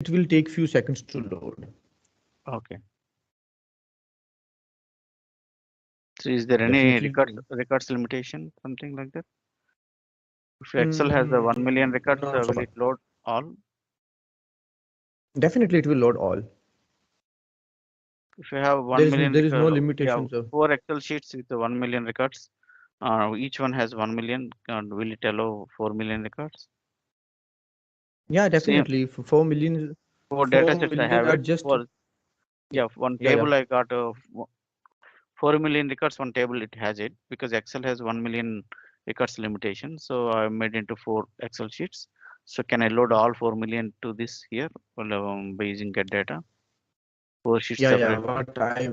it will take few seconds to load. Okay. So is there any Definitely. records limitation, something like that? If Excel has a 1 million records, Not so will far. it load all? Definitely it will load all. If you have 1 million, There is no yeah, limitations of. 4 Excel sheets with the 1 million records, each one has 1 million, will it allow 4 million records? Yeah, Same, definitely. For 4 million, 4 data 4 sets I million have are it. just. For, yeah, one Yeah, yeah. table I got 4 million records, one table it has it, because Excel has 1 million records limitation. So I made into 4 Excel sheets. So can I load all 4 million to this here, well, by using get data? 4 sheets Yeah, yeah. separately. What I.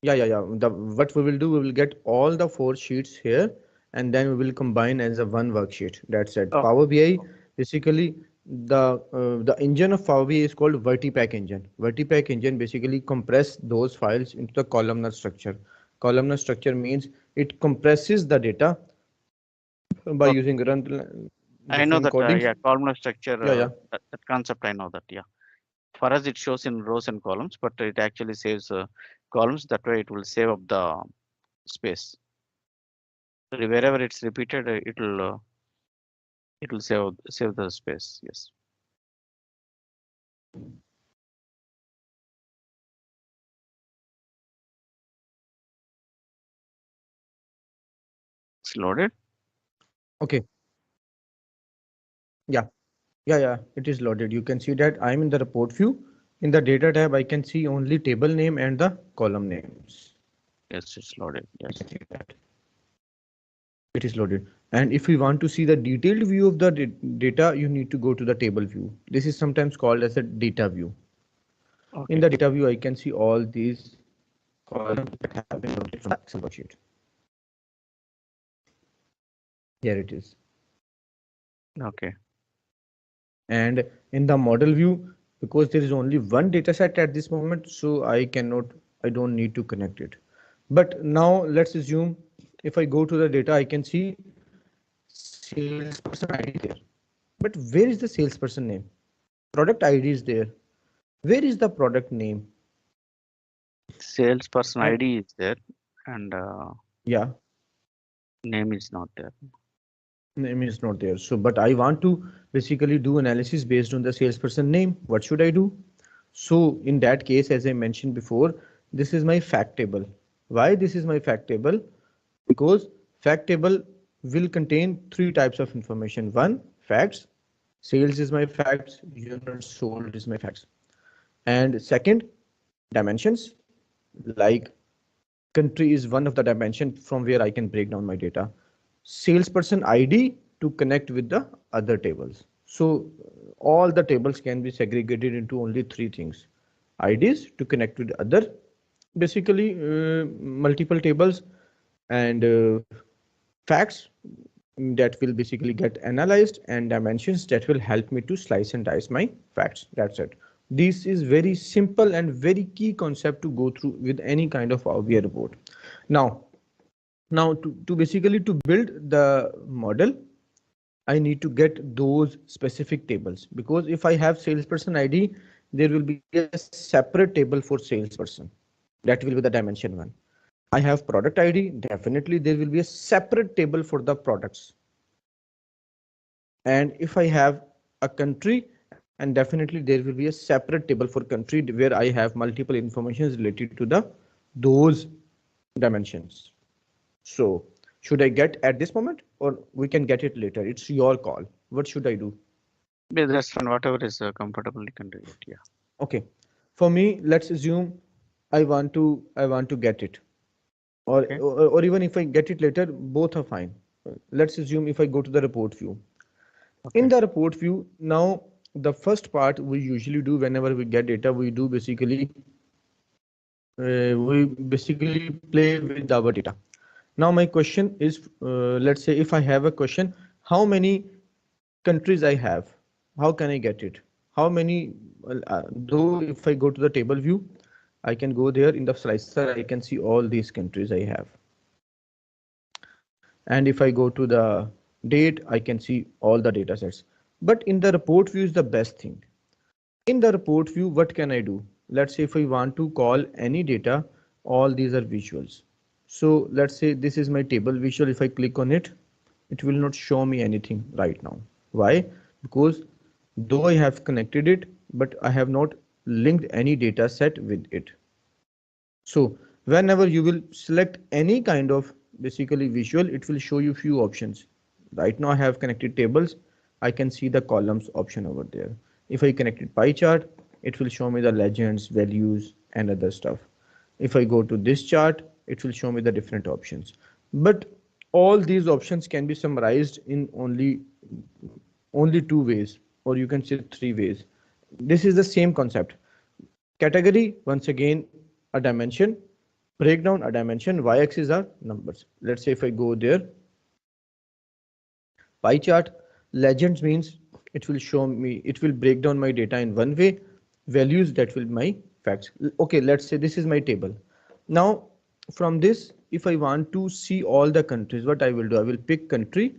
Yeah, yeah, yeah. What we will do, we will get all the 4 sheets here, and then we will combine as a one worksheet. That's it. Oh, Power BI, basically, the engine of Power BI is called VertiPack engine. VertiPack engine basically compress those files into the columnar structure. Columnar structure means it compresses the data by okay. using run I know different that, codings. yeah, columnar structure, Yeah, yeah. that concept, I know that, yeah. For us, it shows in rows and columns, but it actually saves columns. That way, it will save up the space. So wherever it's repeated, it will save the space. Yes, it's loaded. Okay. Yeah. Yeah, yeah, it is loaded. You can see that I'm in the report view. In the data tab, I can see only table name and the column names. Yes, it's loaded. I can Yes. see that. It is loaded. And if we want to see the detailed view of the data, you need to go to the table view. This is sometimes called as a data view. In Okay. the data view, I can see all these columns that have been loaded from the Excel worksheet. Here it is. Okay. And in the model view, because there is only one data set at this moment, so I don't need to connect it. But now let's assume if I go to the data, I can see salesperson ID there. But where is the salesperson name? Product ID is there. Where is the product name? Salesperson And ID is there, and yeah, name is not there. name is not there. So, but I want to basically do analysis based on the salesperson name. What should I do? So in that case, as I mentioned before, this is my fact table. Why this is my fact table? Because fact table will contain three types of information. One, facts. Sales is my facts. Units sold is my facts. And second, dimensions. Like country is one of the dimension from where I can break down my data. Salesperson ID to connect with the other tables. So all the tables can be segregated into only three things. IDs to connect with other, basically multiple tables, and facts that will basically get analyzed, and dimensions that will help me to slice and dice my facts. That's it. This is very simple and very key concept to go through with any kind of Power BI report. Now, to basically to build the model, I need to get those specific tables, because if I have salesperson ID, there will be a separate table for salesperson. That will be the dimension one. I have product ID, definitely there will be a separate table for the products. And if I have a country, and definitely there will be a separate table for country where I have multiple informations related to the those dimensions. So should I get at this moment, or we can get it later? It's your call. What should I do? Yeah, that's fine. Whatever is comfortable, you can do it. Yeah. Okay. For me, let's assume I want to get it, Okay. or even if I get it later, both are fine. Let's assume if I go to the report view. In Okay. the report view, now the first part we usually do whenever we get data, we basically play with our data. Now my question is, let's say if I have a question, how many countries I have, how can I get it? How many, well, though if I go to the table view, I can go there in the slicer, I can see all these countries I have. And if I go to the date, I can see all the data sets. But in the report view is the best thing. In the report view, what can I do? Let's say if I want to call any data, all these are visuals. So let's say this is my table visual. If I click on it, it will not show me anything right now. Why? Because though I have connected it, but I have not linked any data set with it. So whenever you will select any kind of basically visual, it will show you few options. Right now I have connected tables. I can see the columns option over there. If I connected pie chart, it will show me the legends, values, and other stuff. If I go to this chart, it will show me the different options. But all these options can be summarized in only two ways, or you can say three ways. This is the same concept. Category, once again, a dimension. Breakdown, a dimension. Y-axis are numbers. Let's say if I go there, pie chart, legends means it will show me, it will break down my data in one way. Values, that will be my facts. Okay, let's say this is my table. Now, from this, if I want to see all the countries, what I will do, I will pick country.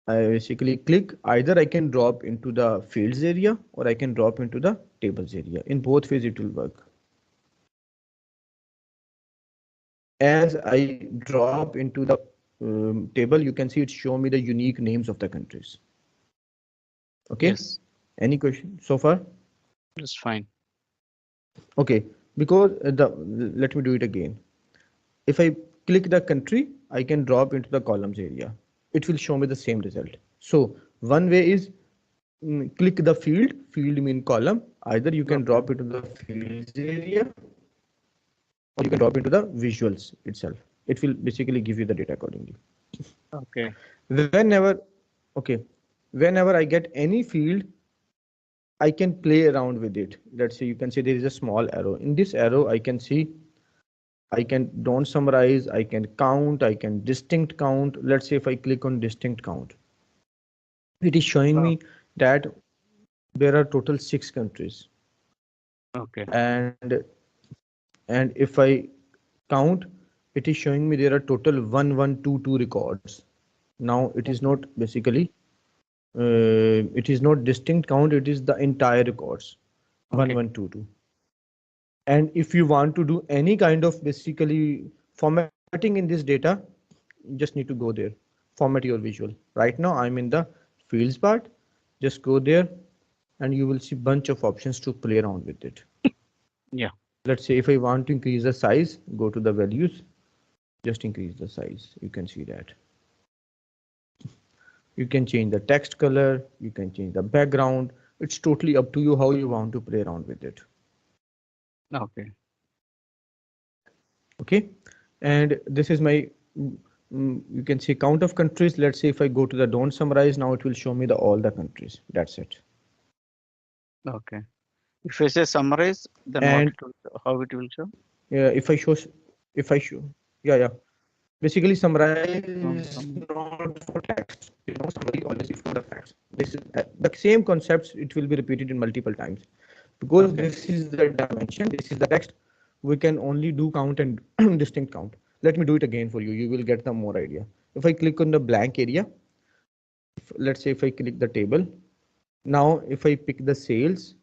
I basically click, either I can drop into the fields area or I can drop into the tables area. In both ways it will work. As I drop into the table, you can see it show me the unique names of the countries. Okay, Yes, any question so far? that's fine. Okay, because let me do it again. If I click the country, I can drop into the columns area. It will show me the same result. So one way is click the field. Field mean column. Either you can Okay. drop into the fields area or you can drop into the visuals itself. It will basically give you the data accordingly. Okay. Whenever, okay, whenever I get any field, I can play around with it. Let's say you can see there is a small arrow. In this arrow, I can see, I can don't summarize, I can count, I can distinct count. Let's say if I click on distinct count, it is showing Oh, me that there are total 6 countries. okay. And and if I count, it is showing me there are total 1122 records. Now it is Okay. not basically it is not distinct count, it is the entire records Okay. 1122. And if you want to do any kind of basically formatting in this data, you just need to go there, format your visual. Right now I'm in the fields part. Just go there and you will see bunch of options to play around with it. Yeah. Let's say if I want to increase the size, go to the values, just increase the size. You can see that. You can change the text color, you can change the background. It's totally up to you how you want to play around with it. Okay. Okay, and this is my you can see count of countries. Let's say if I go to the don't summarize, now it will show me the all the countries. That's it. Okay. If I say summarize, then what And it will, how it will show? if I show, if I show, yeah, yeah. Basically, summarize From is some. not for text. Summary always is for the facts. This is the same concepts. It will be repeated in multiple times because Okay. this is the dimension. This is the text. We can only do count and distinct count. Let me do it again for you. You will get the more idea. If I click on the blank area, let's say if I click the table, now if I pick the sales,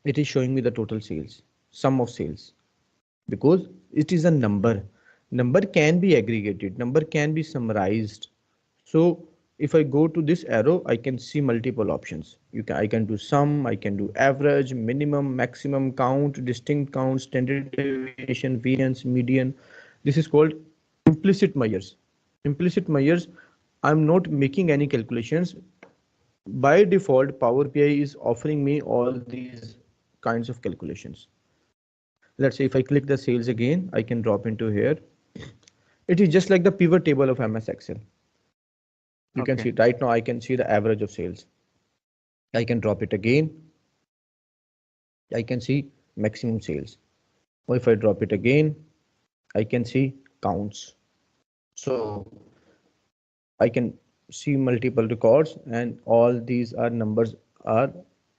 it is showing me the total sales, sum of sales, because it is a number. Number can be aggregated, number can be summarized. So if I go to this arrow, I can see multiple options. I can do sum, I can do average, minimum, maximum, count, distinct count, standard deviation, variance, median. This is called implicit measures. Implicit measures, I'm not making any calculations. By default, Power BI is offering me all these kinds of calculations. Let's say if I click the sales again, I can drop into here. It is just like the pivot table of MS Excel. You can Okay. see right now, I can see the average of sales. I can drop it again. I can see maximum sales. Or if I drop it again, I can see counts. So I can see multiple records and all these are numbers are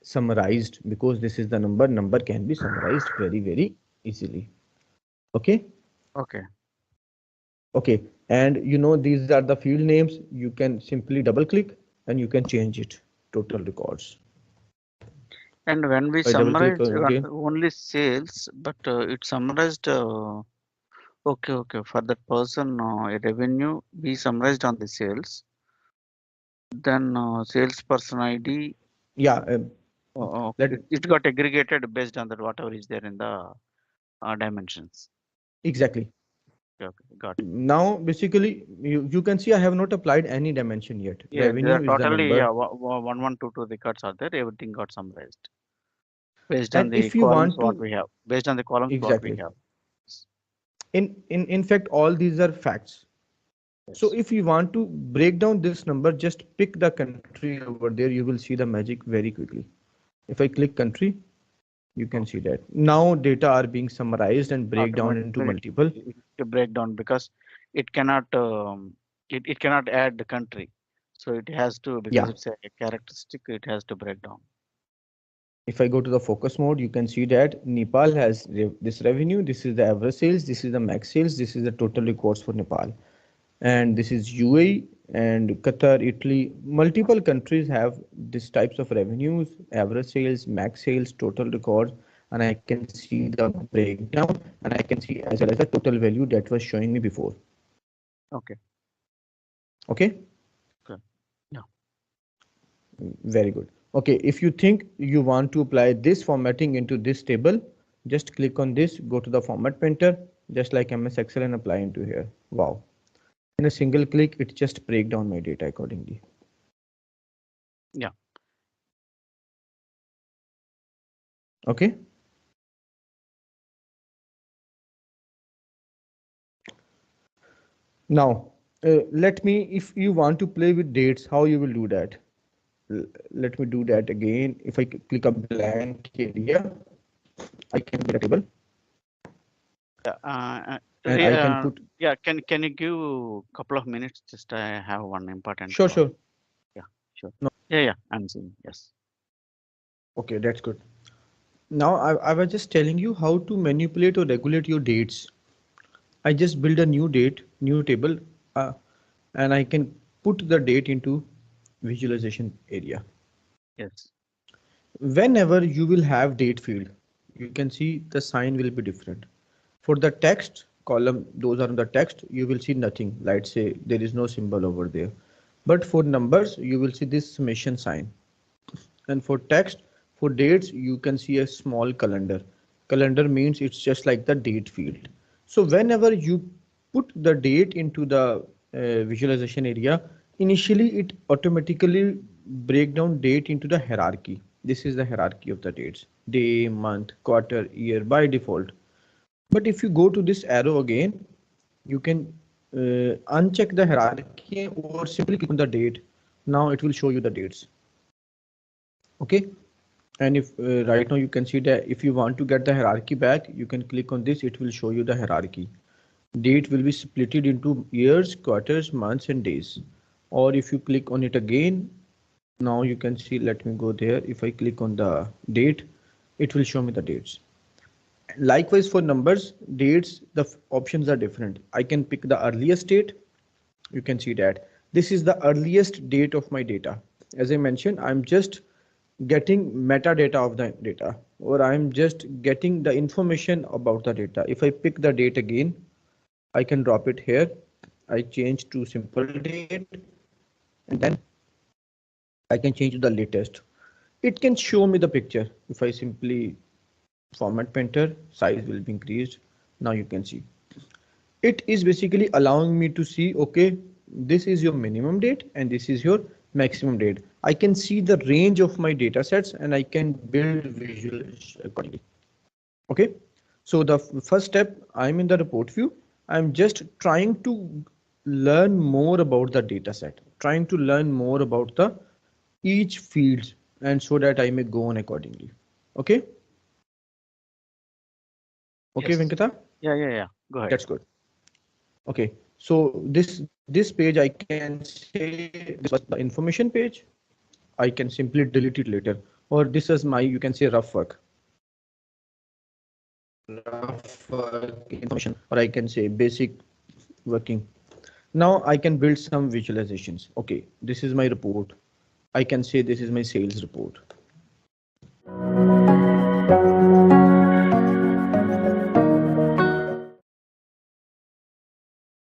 summarized because this is the number. Number can be summarized very, very easily. Okay. Okay. Okay, and these are the field names. You can simply double click and you can change it. Total records. And when we If I double click summarize again, only sales, but it summarized. Okay. For that person, revenue we summarized on the sales. Then salesperson ID. yeah, let It got aggregated based on that whatever is there in the dimensions. exactly. Okay, got it. Now basically you can see I have not applied any dimension yet. Yeah, there Revenue are is the totally number, 1, 1, 2, 2 records are there. Everything got summarized based on and the if you columns want what to we have. Based on the columns what we exactly have. in fact all these are facts. So Yes. if you want to break down this number, just pick the country over there. You will see the magic very quickly. If I click country, you can see Okay. that now data are being summarized and break down into Automatically multiple. to break down because it cannot it cannot add the country. So it has to because Yeah. it's a characteristic. It has to break down. If I go to the focus mode, you can see that Nepal has this revenue. This is the average sales. This is the max sales. This is the total records for Nepal. And this is UAE and Qatar, Italy. Multiple countries have these types of revenues, average sales, max sales, total records, and I can see the breakdown and I can see as well as the total value that was showing me before. Okay. Okay, Good. Yeah. very good. Okay, if you think you want to apply this formatting into this table, just click on this, go to the format painter, just like MS Excel and apply into here. Wow. In a single click, it just break down my data accordingly. Yeah. Okay. Now, let me, if you want to play with dates, how you will do that? Let me do that again. If I click a blank area, I can build a table Yeah. and I can put, Yeah. Can you give a couple of minutes? Just I have one important sure, call. sure. Yeah. Sure. No, Yeah. I'm seeing. Yes. okay, that's good. Now, I was just telling you how to manipulate or regulate your dates. I just build a new date, new table, uh, and I can put the date into visualization area. Yes. Whenever you will have date field, you can see the sign will be different. For the text column, those are the text, you will see nothing. Let's say there is no symbol over there. But for numbers, you will see this summation sign. And for text, for dates, you can see a small calendar. Calendar means it's just like the date field. So whenever you put the date into the visualization area, initially it automatically break down date into the hierarchy. This is the hierarchy of the dates: day, month, quarter, year by default. But if you go to this arrow again, you can uncheck the hierarchy or simply click on the date. Now it will show you the dates. Okay. And if right now you can see that if you want to get the hierarchy back, you can click on this. It will show you the hierarchy. Date will be split into years, quarters, months, and days. Or if you click on it again, now you can see, let me go there. If I click on the date, it will show me the dates. Likewise for numbers, dates, the options are different. I can pick the earliest date. You can see that this is the earliest date of my data. As I mentioned, I'm just getting metadata of the data, or I'm just getting the information about the data. If I pick the date again, I can drop it here. I change to simple date, and then I can change to the latest. It can show me the picture. If I simply format painter, size will be increased. Now you can see. It is basically allowing me to see, okay, this is your minimum date and this is your maximum date. I can see the range of my data sets and I can build visuals accordingly. Okay, so the first step, I'm in the report view. I'm just trying to learn more about the data set, trying to learn more about the each fields, and so that I may go on accordingly. Okay, okay, Yes. Venkata, Yeah. Go ahead. that's good. Okay, so this page I can say this was the information page. I can simply delete it later, or this is my, you can say, rough work, information, or I can say basic working. Now I can build some visualizations. Okay, this is my report. I can say this is my sales report.